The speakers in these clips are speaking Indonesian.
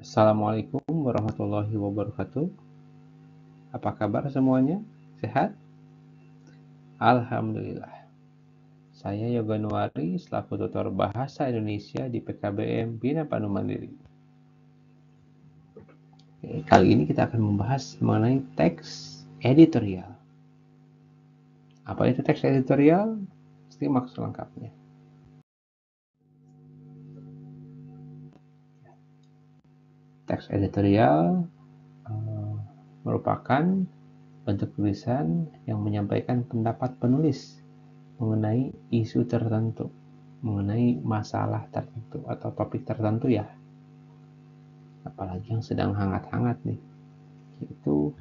Assalamualaikum warahmatullahi wabarakatuh. Apa kabar semuanya? Sehat? Alhamdulillah. Saya Yoga Nuari, selaku tutor Bahasa Indonesia di PKBM Bina Pandu Mandiri. Kali ini kita akan membahas mengenai teks editorial. Apa itu teks editorial? Simak selengkapnya. Teks editorial merupakan bentuk tulisan yang menyampaikan pendapat penulis mengenai isu tertentu, mengenai masalah tertentu atau topik tertentu ya. Apalagi yang sedang hangat-hangat nih, itu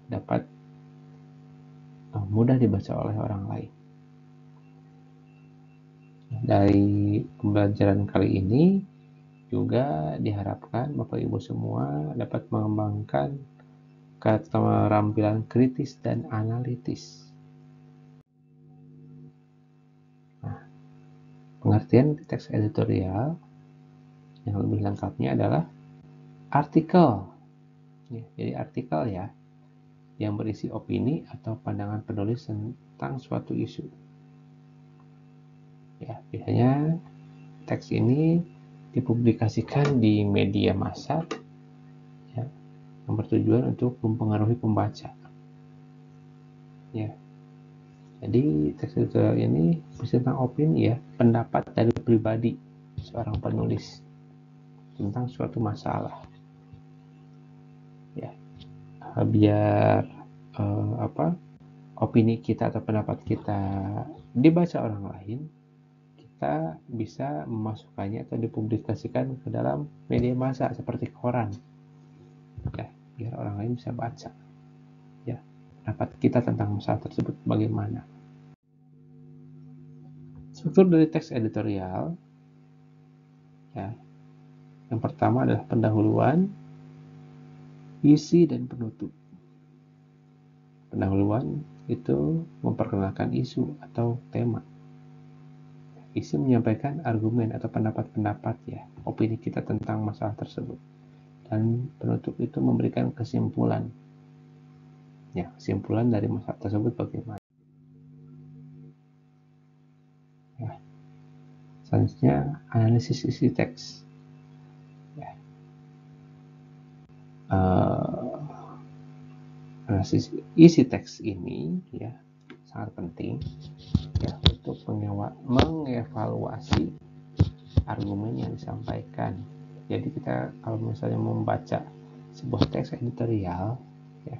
dapat mudah dibaca oleh orang lain. Dari pembelajaran kali ini juga diharapkan Bapak Ibu semua dapat mengembangkan keterampilan kritis dan analitis. Nah, pengertian teks editorial yang lebih lengkapnya adalah artikel. Jadi artikel ya, yang berisi opini atau pandangan penulis tentang suatu isu. Ya, biasanya teks ini dipublikasikan di media massa ya, yang bertujuan untuk mempengaruhi pembaca. Ya. Jadi teks editorial ini berisi tentang opini ya, pendapat dari pribadi seorang penulis tentang suatu masalah. Ya. Biar opini kita atau pendapat kita dibaca orang lain, kita bisa memasukkannya atau dipublikasikan ke dalam media massa seperti koran ya, biar orang lain bisa baca ya pendapat kita tentang masalah tersebut bagaimana. Struktur dari teks editorial ya, yang pertama adalah pendahuluan, isi, dan penutup. Pendahuluan itu memperkenalkan isu atau tema. Isi menyampaikan argumen atau pendapat-pendapat ya, opini kita tentang masalah tersebut. Dan penutup itu memberikan kesimpulan. Ya, kesimpulan dari masalah tersebut bagaimana. Ya. Selanjutnya analisis isi teks. Ya. Analisis isi teks ini ya sangat penting ya untuk mengevaluasi argumen yang disampaikan. Jadi kita kalau misalnya membaca sebuah teks editorial ya,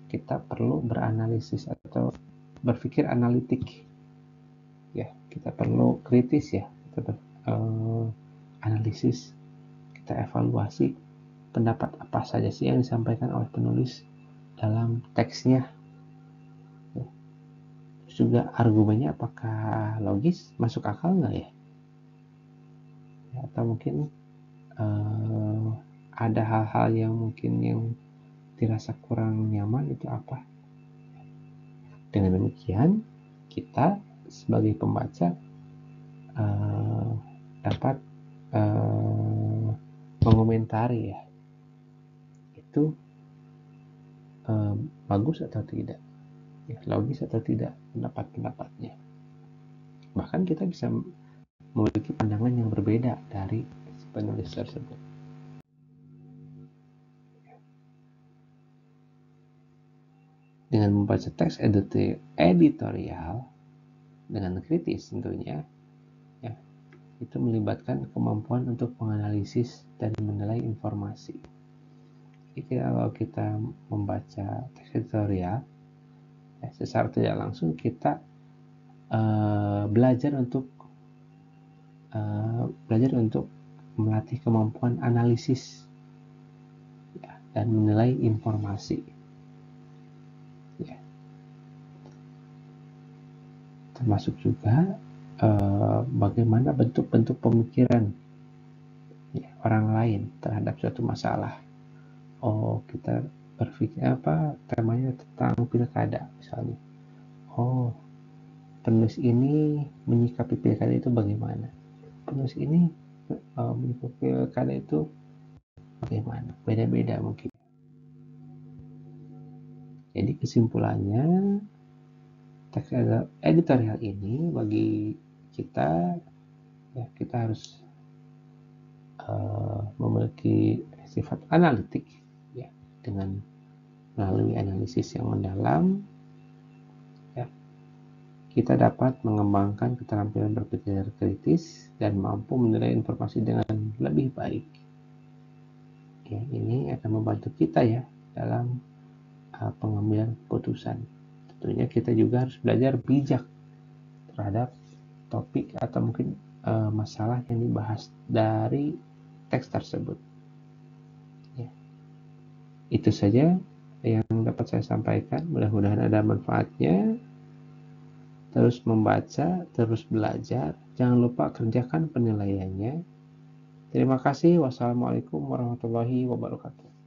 kita perlu beranalisis atau berpikir analitik ya, kita perlu kritis ya, kita analisis, kita evaluasi pendapat apa saja sih yang disampaikan oleh penulis dalam teksnya ya. Terus juga argumennya apakah logis, masuk akal nggak ya? Atau mungkin ada hal-hal yang mungkin yang dirasa kurang nyaman, itu apa. Dengan demikian kita sebagai pembaca dapat mengomentari ya, itu bagus atau tidak ya, logis atau tidak pendapat-pendapatnya. Bahkan kita bisa memiliki pandangan yang berbeda dari penulis tersebut. Dengan membaca teks editorial dengan kritis tentunya ya, itu melibatkan kemampuan untuk menganalisis dan menilai informasi. Jadi kalau kita membaca teks editorial ya, secara tidak langsung kita belajar untuk melatih kemampuan analisis ya, dan menilai informasi ya. Termasuk juga bagaimana bentuk-bentuk pemikiran ya, orang lain terhadap suatu masalah. Oh, kita berpikir apa temanya tentang pilkada misalnya. Oh, penulis ini menyikapi pilkada itu bagaimana? Penulis ini menyikapi pilkada itu bagaimana? Beda-beda mungkin. Jadi kesimpulannya, teks editorial ini bagi kita, ya kita harus memiliki sifat analitik, ya, dengan melalui analisis yang mendalam, ya, kita dapat mengembangkan keterampilan berpikir kritis dan mampu menilai informasi dengan lebih baik. Ya, ini akan membantu kita ya dalam pengambilan keputusan. Tentunya kita juga harus belajar bijak terhadap topik atau mungkin masalah yang dibahas dari teks tersebut. Ya. Itu saja yang dapat saya sampaikan. Mudah-mudahan ada manfaatnya. Terus membaca, terus belajar. Jangan lupa kerjakan penilaiannya. Terima kasih. Wassalamualaikum warahmatullahi wabarakatuh.